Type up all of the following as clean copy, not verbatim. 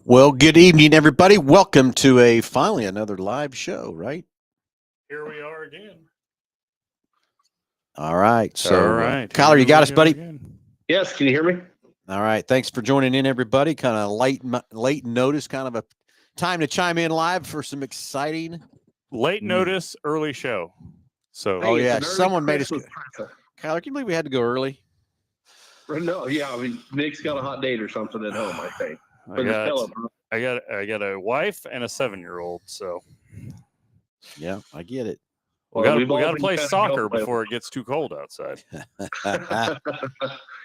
Well, good evening, everybody. Welcome to finally another live show, right? Here we are again. All right. All So, right. Kyler, you Here got we us, go buddy? again. Yes, can you hear me? All right. Thanks for joining in, everybody. Kind of late notice, kind of a time to chime in live for some exciting. Late notice, early show. So, Oh, Hey, yeah. it's an early Someone made us. Christmas present. Kyler, can you believe we had to go early? No, yeah, I mean Nick's got a hot date or something at home, I think. I But got, tell him, I got a wife and a 7-year-old. So Yeah, I get it. we well, got we've all to been play kind of soccer guilt before it gets too cold outside.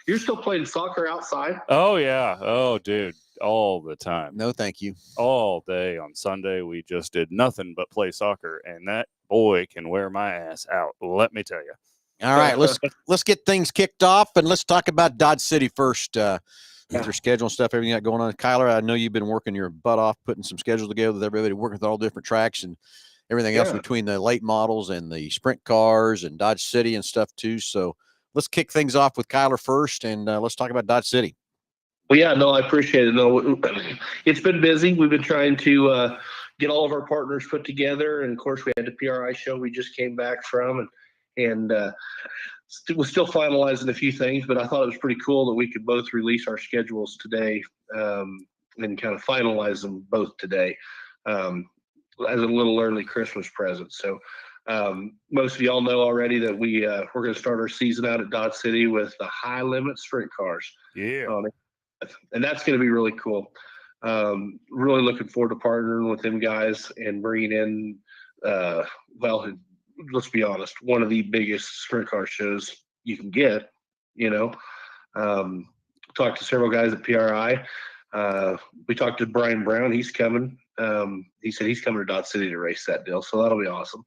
You're still playing soccer outside? Oh yeah. Oh dude, all the time, No, thank you. all day. On Sunday, we just did nothing but play soccer, and that boy can wear my ass out. Let me tell you. All right, let's get things kicked off, and let's talk about Dodge City first. With your schedule and stuff, everything you got going on. Kyler, I know you've been working your butt off, putting some schedules together with everybody, working with all different tracks and everything else Yeah. between the late models and the sprint cars and Dodge City and stuff too. So let's kick things off with Kyler first, and let's talk about Dodge City. Well, yeah, no, I appreciate it. No, it's been busy. We've been trying to get all of our partners put together, and of course, we had the PRI show we just came back from, and we're still finalizing a few things. But I thought it was pretty cool that we could both release our schedules today and kind of finalize them both today as a little early Christmas present. So. Most of y'all know already that we're going to start our season out at Dodge City with the high limit sprint cars. Yeah. And that's going to be really cool. Really looking forward to partnering with them guys and bringing in, well, let's be honest, one of the biggest sprint car shows you can get. You know, talked to several guys at PRI. We talked to Brian Brown. He's coming. He said he's coming to Dodge City to race that deal, so that'll be awesome.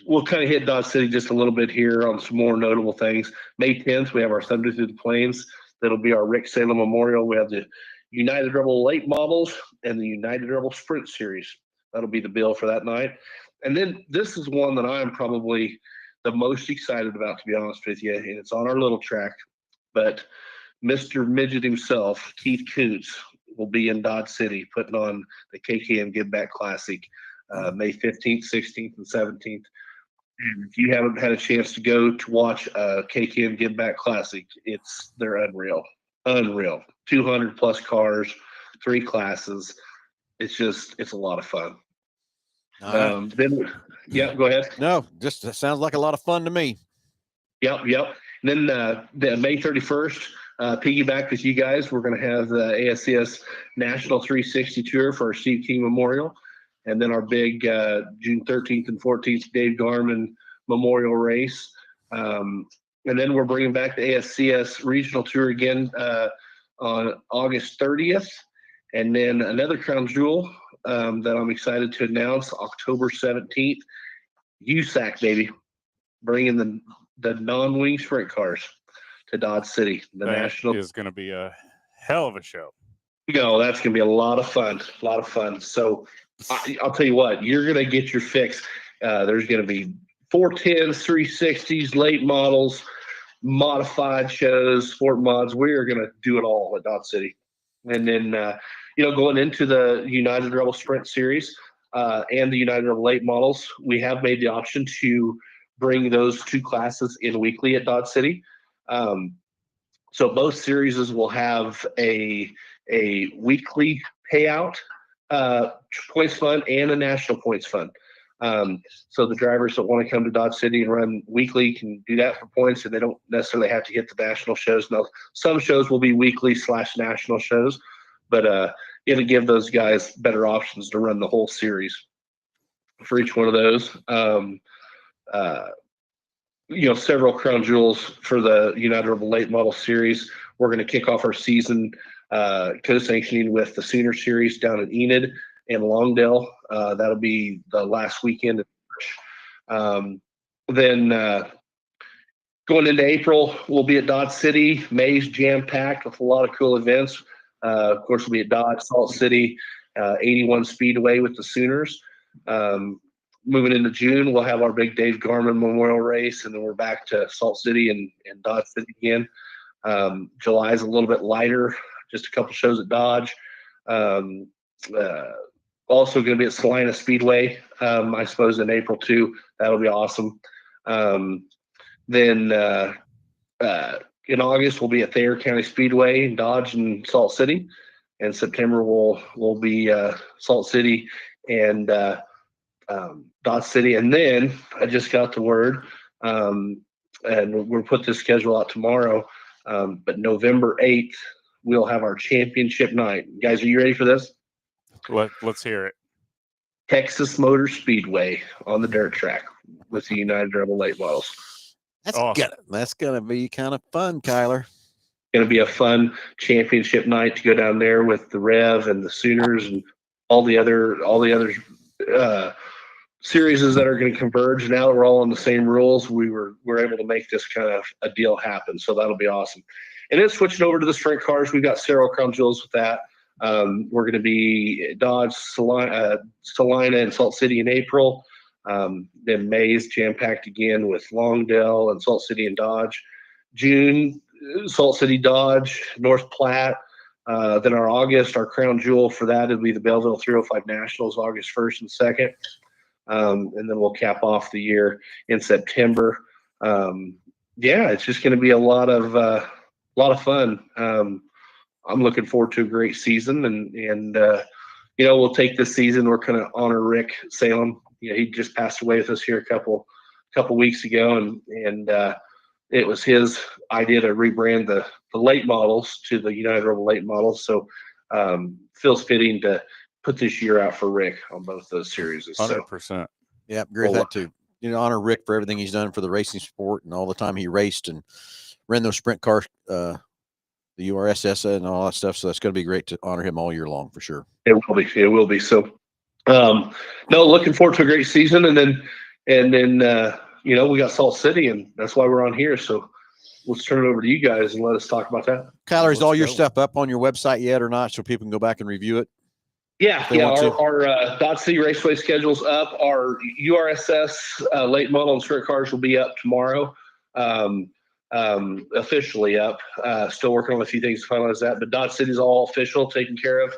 We'll kind of hit Dodge City just a little bit here on some more notable things. May 10th, we have our Thunder Through the Plains. That'll be our Rick Salem Memorial. We have the United Rebel late models and the United Rebel Sprint Series. That'll be the bill for that night. And then this is one that I'm probably the most excited about, to be honest with you, and it's on our little track. But Mr. Midget himself, Keith Coots, will be in Dodge City putting on the KTM Give Back Classic May 15th, 16th, and 17th. And if you haven't had a chance to go to watch KTM Give Back Classic, they're unreal. 200 plus cars, 3 classes. It's a lot of fun. Then, yeah, go ahead. No, just sounds like a lot of fun to me. Yep. And then the May 31st, piggyback with you guys, we're going to have the ASCS National 360 Tour for our Steve King Memorial. And then our big June 13th and 14th Dave Garman Memorial Race. And then we're bringing back the ASCS Regional Tour again on August 30th. And then another crown jewel that I'm excited to announce, October 17th, USAC, baby. Bringing the non-wing sprint cars to Dodge City. The that national is going to be a hell of a show. That's going to be a lot of fun. So I'll tell you what, you're going to get your fix. There's going to be 410s, 360s, late models, modified shows, sport mods. We are going to do it all at Dodge City. And then, going into the United Rebel Sprint Series and the United Rebel late models, we have made the option to bring those 2 classes in weekly at Dodge City. So both series will have a weekly payout points fund and a national points fund. So the drivers that want to come to Dodge City and run weekly can do that for points, and they don't necessarily have to hit the national shows. Now, some shows will be weekly / national shows, but it'll give those guys better options to run the whole series for each one of those. Several crown jewels for the United Rebel Late Model Series. We're going to kick off our season co-sanctioning with the Sooner Series down in Enid and Longdale. That'll be the last weekend of March. Then going into April, we'll be at Dodge City. May's jam-packed with a lot of cool events. Of course, we'll be at Dodge, Salt City, 81 Speedway with the Sooners. Moving into June, we'll have our big Dave Garman Memorial Race, and then we're back to Salt City and Dodge City again. July is a little bit lighter, just a couple shows at Dodge. Also going to be at Salina Speedway, I suppose, in April too. That'll be awesome. Then in August, we'll be at Thayer County Speedway in Dodge and Salt City. In September, we'll be Salt City and Dodge City. And then I just got the word, and we'll put this schedule out tomorrow. But November 8th, we'll have our championship night. Guys, are you ready for this? Let's hear it. Texas Motor Speedway on the dirt track with the United Rebel late models. That's gonna be kind of fun, Kyler. Going to be a fun championship night to go down there with the Rev and the Sooners and all the other series that are going to converge. Now that we're all on the same rules, we're able to make this kind of a deal happen. So that'll be awesome. And then switching over to the sprint cars, we've got several crown jewels with that. We're going to be Dodge, Salina, and Salt City in April. Then May's jam-packed again with Longdale and Salt City and Dodge. June, Salt City, Dodge, North Platte. Then our August, our crown jewel for that will be the Belleville 305 Nationals, August 1st and 2nd. And then we'll cap off the year in September. It's just going to be a lot of fun. I'm looking forward to a great season, and we'll take this season. We're going to honor Rick Salem. He just passed away with us here a couple weeks ago, and it was his idea to rebrand the late models to the United Rebel late models. So feels fitting to put this year out for Rick on both those series. 100%. Yeah, agree with that too. Honor Rick for everything he's done for the racing sport and all the time he raced and ran those sprint cars, the URSS and all that stuff. So that's going to be great to honor him all year long for sure. It will be. So, looking forward to a great season. And then, we got Salt City, and that's why we're on here. So let's turn it over to you guys and let us talk about that. Kyler, is all your stuff up on your website yet or not, so people can go back and review it? Yeah. Our Dodge City Raceway schedule's up. Our URSS late model and sprint cars will be up tomorrow. Officially up. Still working on a few things to finalize that, but Dodge City's all official, taken care of.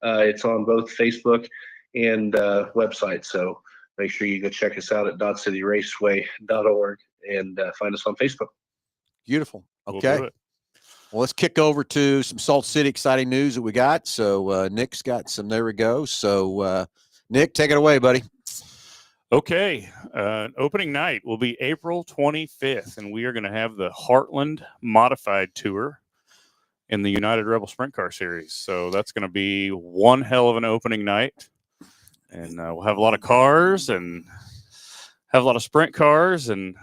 It's on both Facebook and website. So make sure you go check us out at dodgecityraceway.org and find us on Facebook. Beautiful. Okay. Well, let's kick over to some Salt City exciting news that we got. So Nick's got some. There we go. So Nick, take it away, buddy. Okay. Opening night will be April 25th, and we are going to have the Heartland Modified Tour in the United Rebel Sprint Car Series. So that's going to be one hell of an opening night. And we'll have a lot of cars and have a lot of sprint cars, and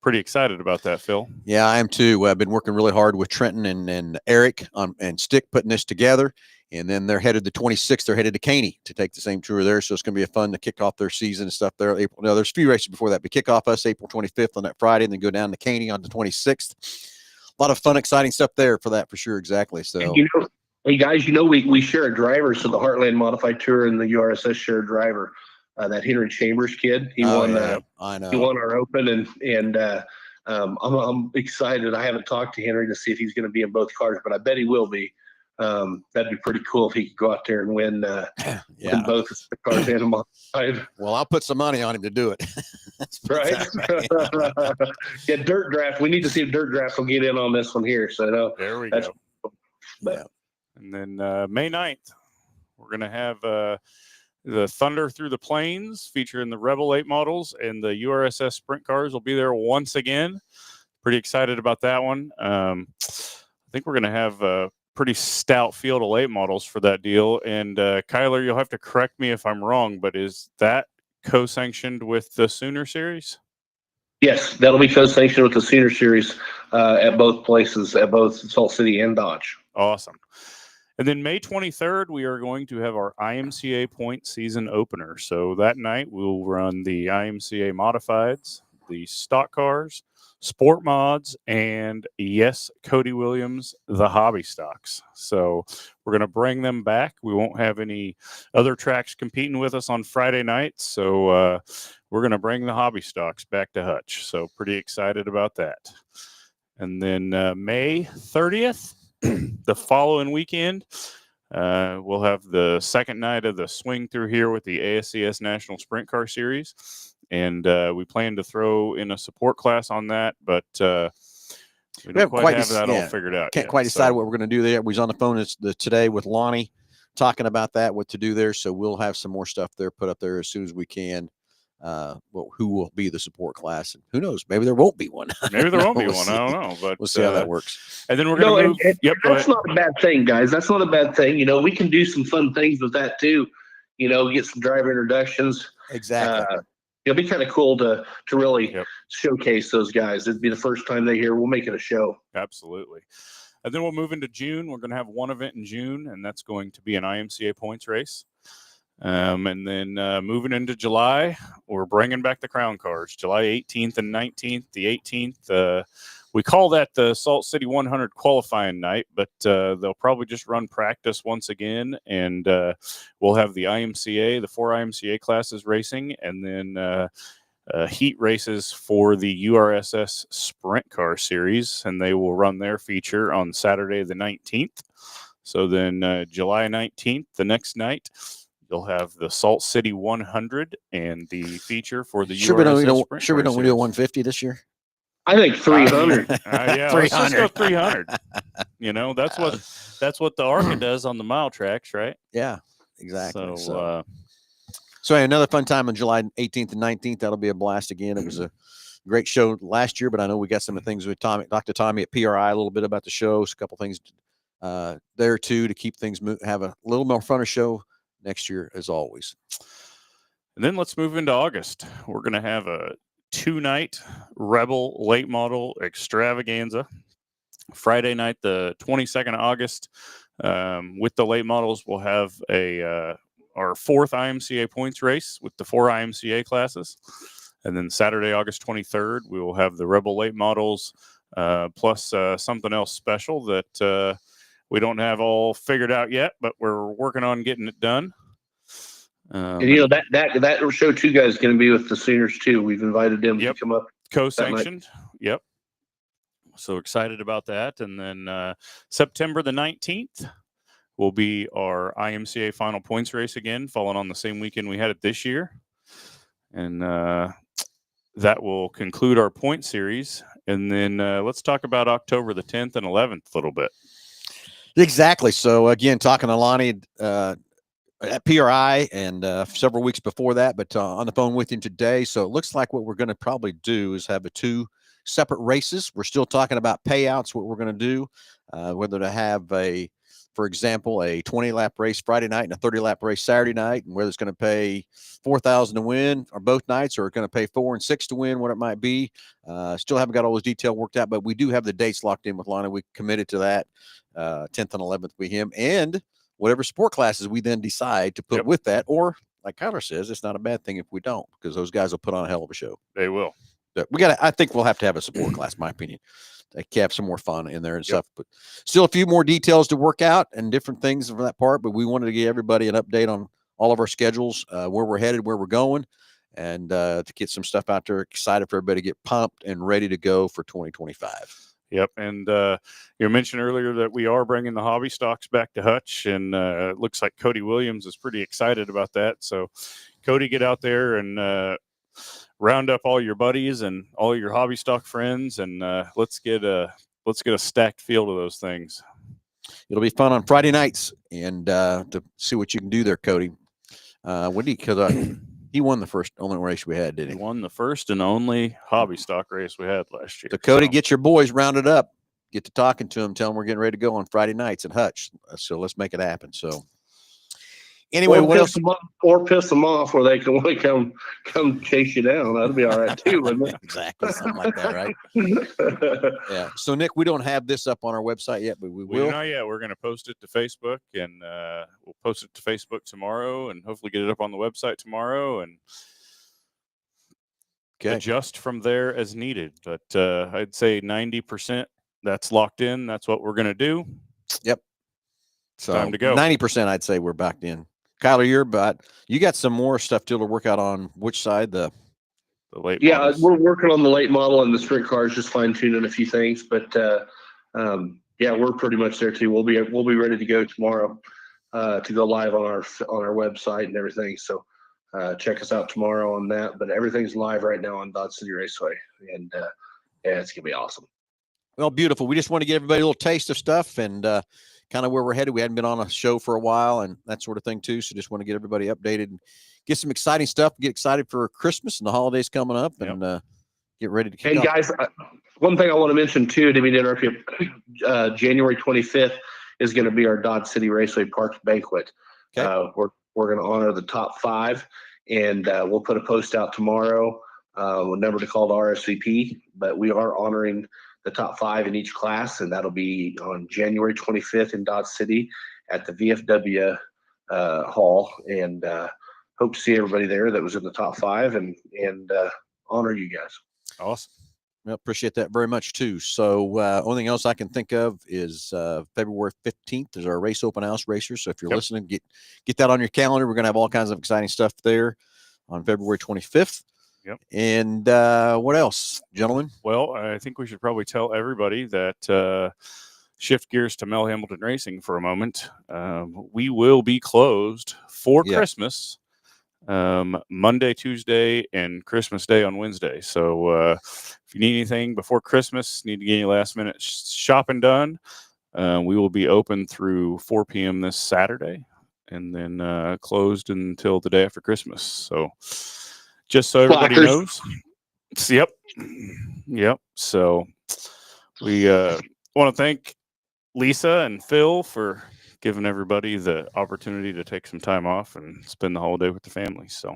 pretty excited about that, Phil. Yeah, I am too. I've been working really hard with Trenton and Eric and Stick putting this together. And then they're headed the 26th. They're headed to Caney to take the same tour there. So it's going to be fun to kick off their season and stuff there. April. No, there's a few races before that, but kick off us April 25th on that Friday, and then go down to Caney on the 26th. A lot of fun, exciting stuff there for that, for sure. Exactly. So, hey guys, we share a driver. So the Heartland Modified Tour and the URSS share a driver. That Henry Chambers kid, he won. I know. He won our Open, and I'm excited. I haven't talked to Henry to see if he's going to be in both cars, but I bet he will be. That'd be pretty cool if he could go out there and win both the cars and a modified. Well, I'll put some money on him to do it. Right. Yeah, dirt draft. We need to see if dirt draft will get in on this one here. So there we go. But, and then May 9th, we're going to have the Thunder Through the Plains featuring the Rebel 8 models, and the URSS sprint cars will be there once again. Pretty excited about that one. I think we're going to have a pretty stout field of late models for that deal. And Kyler, you'll have to correct me if I'm wrong, but is that co-sanctioned with the Sooner Series? Yes, that'll be co-sanctioned with the Sooner Series at both places, at both Salt City and Dodge. Awesome. And then May 23rd, we are going to have our IMCA point season opener. So that night, we'll run the IMCA modifieds, the stock cars, sport mods, and yes, Cody Williams, the hobby stocks. So we're going to bring them back. We won't have any other tracks competing with us on Friday nights. So we're going to bring the hobby stocks back to Hutch. So pretty excited about that. And then May 30th, the following weekend, We'll have the second night of the swing through here with the ASCS National Sprint Car Series, and we plan to throw in a support class on that, but we don't quite have that all figured out. Can't quite decide what we're going to do there. We was on the phone today with Lonnie talking about that, what to do there. So we'll have some more stuff there put up there as soon as we can. Who will be the support class, and who knows? Maybe there won't be one. Maybe there won't be one. I don't know, but we'll see how that works. And then we're going to move. That's not a bad thing, guys. That's not a bad thing. You know, we can do some fun things with that too. You know, get some driver introductions. Exactly. It'll be kind of cool to really showcase those guys. It'd be the first time they hear. We'll make it a show. Absolutely. And then we'll move into June. We're going to have one event in June, and that's going to be an IMCA points race. And then moving into July, we're bringing back the Crown Cars, July 18th and 19th. The 18th, we call that the Salt City 100 qualifying night, but they'll probably just run practice once again, and we'll have the IMCA, the 4 IMCA classes racing, and then heat races for the URSS Sprint Car Series, and they will run their feature on Saturday the 19th. So then July 19th, the next night, you'll have the Salt City 100 and the feature for the URSS Sprint Sure we don't Car do a Series. 150 this year? I think 300. Yeah, let's just go 300. You know, that's what the ARCA does on the mile tracks, right? Yeah, exactly. So another fun time on July 18th and 19th. That'll be a blast again. It was a great show last year, but I know we got some of the things with Dr. Tommy at PRI, a little bit about the shows, a couple things there too to keep things have a little more fun show next year as always. And then let's move into August. We're going to have a 2-night Rebel late model extravaganza. Friday night, the 22nd of August, with the late models, we'll have our 4th IMCA points race with the 4 IMCA classes. And then Saturday, August 23rd, we will have the Rebel late models plus something else special that we don't have all figured out yet, but we're working on getting it done. And you know that show too, guys, is going to be with the Sooners too. We've invited them to come up. Co-sanctioned. Yep. So excited about that. And then September the 19th will be our IMCA final points race again, falling on the same weekend we had it this year. And that will conclude our point series. And then let's talk about October the 10th and 11th a little bit. Exactly. So again, talking to Lonnie at PRI and several weeks before that, but on the phone with him today. So it looks like what we're going to probably do is have 2 separate races. We're still talking about payouts, what we're going to do, whether to have for example, a 20-lap race Friday night and a 30-lap race Saturday night, and whether it's going to pay $4,000 to win or both nights, or going to pay $4 and $6 to win, what it might be. Still haven't got all those details worked out, but we do have the dates locked in with Lonnie. We committed to that 10th and 11th with him, and whatever sport classes we then decide to put with that, or like Kyler says, it's not a bad thing if we don't, because those guys will put on a hell of a show. They will. But I think we'll have to have a support class, in my opinion. They have some more fun in there and stuff, but still a few more details to work out and different things for that part. But we wanted to give everybody an update on all of our schedules, where we're headed, where we're going, and to get some stuff out there. Excited for everybody to get pumped and ready to go for 2025. Yep. And you mentioned earlier that we are bringing the hobby stocks back to Hutch, and it looks like Cody Williams is pretty excited about that. So Cody, get out there and round up all your buddies and all your hobby stock friends, and let's get a stacked field of those things. It'll be fun on Friday nights, and to see what you can do there, Cody. Because he won the only race we had, didn't he? He won the first and only hobby stock race we had last year. So Cody, get your boys rounded up, get to talking to them, tell them we're getting ready to go on Friday nights at Hutch. So let's make it happen. So anyway, what else? Or piss them off where they can want to come chase you down. That'd be all right too, wouldn't it? Exactly, something like that, right? Yeah. So Nick, we don't have this up on our website yet, but we will. Not yet. We're going to post it to Facebook, and we'll post it to Facebook tomorrow, and hopefully get it up on the website tomorrow, and adjust from there as needed. But I'd say 90% that's locked in. That's what we're going to do. Yep. So time to go. 90%, I'd say we're backed in. Kyler, you got some more stuff still to work out on which side, the late models. We're working on the late model and the sprint cars, just fine tuning a few things, but we're pretty much there too. We'll be ready to go tomorrow. to go live on our website and everything. So check us out tomorrow on that. But everything's live right now on Dodge City Raceway, and yeah, it's gonna be awesome. Well, beautiful. We just want to give everybody a little taste of stuff and kind of where we're headed. We hadn't been on a show for a while and that sort of thing too. So just want to get everybody updated and get some exciting stuff. Get excited for Christmas and the holidays coming up, and get ready to kick off. Guys, one thing I want to mention too, to interrupt you, January 25th is going to be our Dodge City Raceway Parks banquet. Okay. We're going to honor the top 5, and we'll put a post out tomorrow. A number to call to RSVP, but we are honoring the top 5 in each class, and that'll be on January 25th in Dodge City at the VFW hall, and hope to see everybody there that was in the top 5 and honor you guys. Awesome. Well, appreciate that very much too. So only thing else I can think of is February 15th is our race open house racers. So if you're listening, get that on your calendar. We're going to have all kinds of exciting stuff there on February 25th. Yep. And what else, gentlemen? Well, I think we should probably tell everybody that shift gears to Mel Hamilton Racing for a moment. We will be closed for Christmas. Monday, Tuesday, and Christmas Day on Wednesday. So if you need anything before Christmas, need to get your last minute shopping done, we will be open through 4 p.m. this Saturday, and then closed until the day after Christmas. So just so everybody knows. Yep. So we want to thank Lisa and Phil for giving everybody the opportunity to take some time off and spend the holiday with the family. So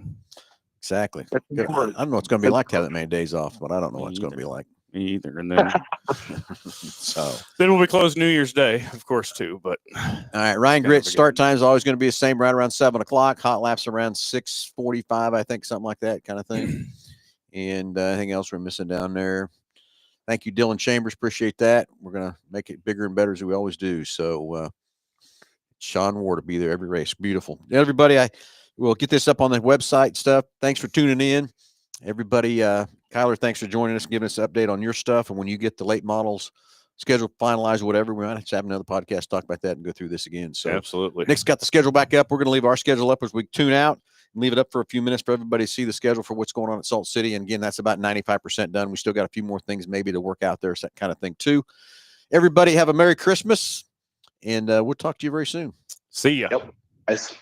exactly. I don't know what's going to be like to have that many days off, but I don't know what it's going to be like. Me either. And then then we'll be closed New Year's Day, of course, too. But all right, Ryan Grit start time is always going to be the same, right around 7:00. Hot laps around 6:45, I think, something like that kind of thing. And anything else we're missing down there? Thank you, Dylan Chambers. Appreciate that. We're going to make it bigger and better as we always do. So Sean Ward will be there every race. Beautiful. Everybody, I will get this up on the website stuff. Thanks for tuning in. Everybody, Kyler, thanks for joining us and giving us an update on your stuff. And when you get the late models schedule finalized, whatever, we might have to have another podcast talk about that and go through this again. So absolutely. Nick's got the schedule back up. We're going to leave our schedule up as we tune out and leave it up for a few minutes for everybody to see the schedule for what's going on at Salt City. And again, that's about 95% done. We still got a few more things maybe to work out there, that kind of thing too. Everybody have a Merry Christmas, and we'll talk to you very soon. See ya. Yep. Nice.